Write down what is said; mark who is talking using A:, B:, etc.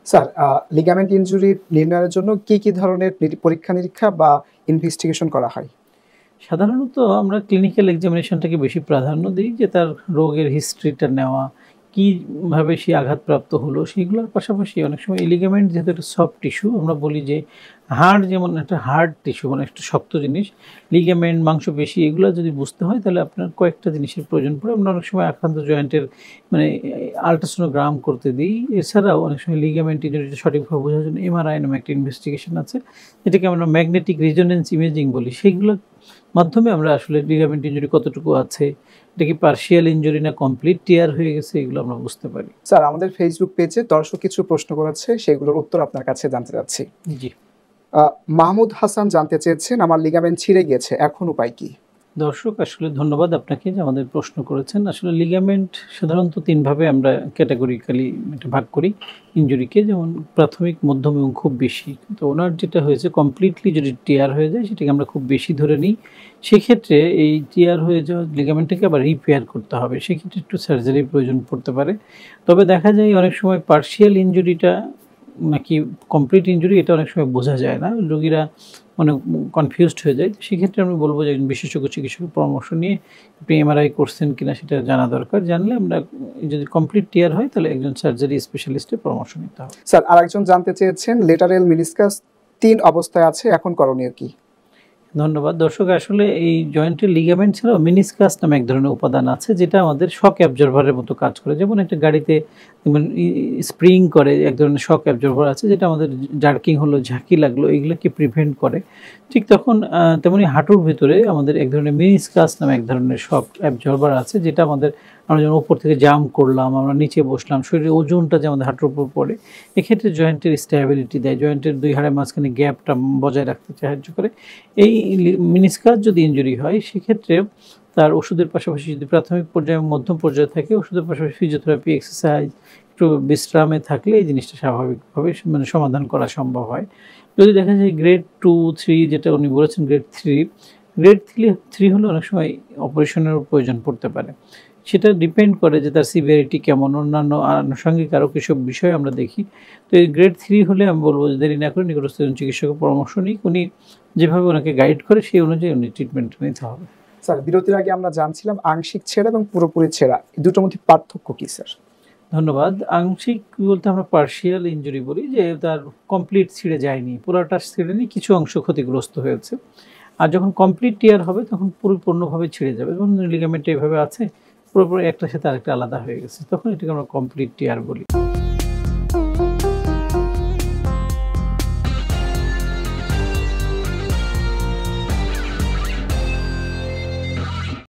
A: Sir, ligament injury নির্ণয়ের জন্য কি ধরনের পরীক্ষা-নিরীক্ষা বা ইনভেস্টিগেশন করা হয়?
B: সাধারণত আমরা ক্লিনিক্যাল এক্সামিনেশনটাকে বেশি প্রাধান্য দিই, যে তার রোগের হিস্ট্রিটা নেওয়া, কীভাবে সে আঘাতপ্রাপ্ত হলো সেগুলোর পাশাপাশি অনেক সময় লিগামেন্ট যেহেতু একটা সফট টিস্যু, আমরা বলি যে হাড় যেমন একটা হার্ড টিস্যু, মানে একটা শক্ত জিনিস, লিগামেন্ট, মাংসপেশি এগুলো যদি বুঝতে হয় তাহলে আপনার কয়েকটা জিনিসের প্রয়োজন পড়ে। আমরা অনেক সময় আক্রান্ত জয়েন্টের মানে আল্ট্রাসোনোগ্রাম করতে দিই। এছাড়াও অনেক সময় লিগামেন্ট ইনজুরিটা সঠিকভাবে বোঝার জন্য এমআরআই নামে একটা ইনভেস্টিগেশন আছে, যেটাকে আমরা ম্যাগনেটিক রেজোনেন্স ইমেজিং বলি। সেইগুলোর মাধ্যমে আমরা আসলে লিগামেন্ট ইনজুরি কতটুকু আছে, এটা কি পার্শিয়াল ইনজুরি না কমপ্লিট টিয়ার হয়ে গেছে, এগুলো আমরা বুঝতে পারি।
A: স্যার, আমাদের ফেসবুক পেজে দর্শক কিছু প্রশ্ন করেছে, সেগুলোর উত্তর আপনার কাছে জানতে চাচ্ছি।
B: জি।
A: মাহমুদ হাসান জানতে চেয়েছেন, আমার লিগামেন্ট ছিঁড়ে গিয়েছে, এখন উপায় কি?
B: দর্শক আসলে ধন্যবাদ আপনাকে যে আমাদের প্রশ্ন করেছেন। আসলে লিগামেন্ট সাধারণত তিনভাবে আমরা ক্যাটাগরিক্যালি এটা ভাগ করি ইনজুরিকে, যেমন প্রাথমিক, মধ্যম এবং খুব বেশি। তো ওনার যেটা হয়েছে কমপ্লিটলি যদি টিয়ার হয়ে যায় সেটাকে আমরা খুব বেশি ধরে নিই। সেক্ষেত্রে এই টিয়ার হয়ে যাওয়া লিগামেন্টটাকে আবার রিপেয়ার করতে হবে, সেক্ষেত্রে একটু সার্জারির প্রয়োজন পড়তে পারে। তবে দেখা যায় অনেক সময় পার্শিয়াল ইনজুরিটা নাকি কমপ্লিট ইনজুরি এটা অনেক সময় বোঝা যায় না, রোগীরা অনেক কনফিউজড হয়ে যায়। সেক্ষেত্রে আমি বলবো যে একজন বিশেষজ্ঞ চিকিৎসকের পরামর্শ নিয়ে আপনি এমআরআই করছেন কিনা সেটা জানা দরকার। জানলে আমরা যদি কমপ্লিট টিয়ার হয় তাহলে একজন সার্জারি স্পেশালিস্টের পরামর্শ নিতে হবে।
A: স্যার, আরেকজন জানতে চেয়েছেন, লেটারেল মিনিসকাস 3 অবস্থায় আছে, এখন করণীয় কি?
B: ধন্যবাদ। দর্শক, আসলে এই জয়েন্টের লিগামেন্ট ছাড়াও মিনিসকাস নামে এক ধরনের উপাদান আছে, যেটা আমাদের শক অ্যাবজর্ভারের মতো কাজ করে। যেমন একটা গাড়িতে স্প্রিং করে, এক ধরনের শক অ্যাবজর্ভার আছে যেটা আমাদের জার্কিং হলো, ঝাঁকি লাগলো, এগুলোকে প্রিভেন্ট করে। ঠিক তখন তেমনি হাঁটুর ভিতরে আমাদের এক ধরনের মিনিসকাস নামে এক ধরনের শক অ্যাবজর্ভার আছে, যেটা আমাদের আমরা যখন উপর থেকে জাম্প করলাম, আমরা নিচে বসলাম, শরীরের ওজনটা যে আমাদের হাঁটুর উপর পড়ে, এক্ষেত্রে জয়েন্টের স্টেবিলিটি দেয়, জয়েন্টের দুই হাড়ের মাঝখানে গ্যাপটা বজায় রাখতে সাহায্য করে। এই মিনিসকাস যদি ইনজুরি হয় সেক্ষেত্রে তার ওষুধের পাশাপাশি যদি প্রাথমিক পর্যায়ে মধ্যম পর্যায়ে থাকে, ওষুধের পাশাপাশি ফিজিওথেরাপি, এক্সারসাইজ, একটু বিশ্রামে থাকলে এই জিনিসটা স্বাভাবিকভাবে মানে সমাধান করা সম্ভব হয়। যদি দেখা যায় গ্রেড 2, 3, যেটা উনি বলেছেন গ্রেড 3 হলে অনেক সময় অপারেশনের প্রয়োজন পড়তে পারে। সেটা ডিপেন্ড করে যে তার সিভিয়ারিটি কেমন, অন্যান্য আনুষঙ্গিক আরও কিসব বিষয় আমরা দেখি। তো এই গ্রেড 3 হলে আমি বলবো যে দেরি না করে নিকটস্থ চিকিৎসকের পরামর্শ নিই, উনি যেভাবে ওনাকে গাইড করে সেই অনুযায়ী উনি ট্রিটমেন্ট নিতে হবে।
A: স্যার, বিরতির আগে আমরা জানছিলাম আংশিক ছেঁড়া এবং পুরোপুরি ছেঁড়া, এই দুটোর মধ্যে পার্থক্য কি স্যার?
B: ধন্যবাদ। আংশিক বলতে আমরা পার্শিয়াল ইনজুরি বলি, যে তার কমপ্লিট ছিঁড়ে যায়নি, পুরোটা ছিঁড়েনি, কিছু অংশ ক্ষতিগ্রস্ত হয়েছে। আর যখন কমপ্লিট টিয়ার হবে তখন পরিপূর্ণভাবে ছিঁড়ে যাবে, এবং লিগামেন্ট এইভাবে আছে পুরোপুরি একটার সাথে আরেকটা আলাদা হয়ে গেছে, তখন এটাকে আমরা কমপ্লিট টিয়ার বলি।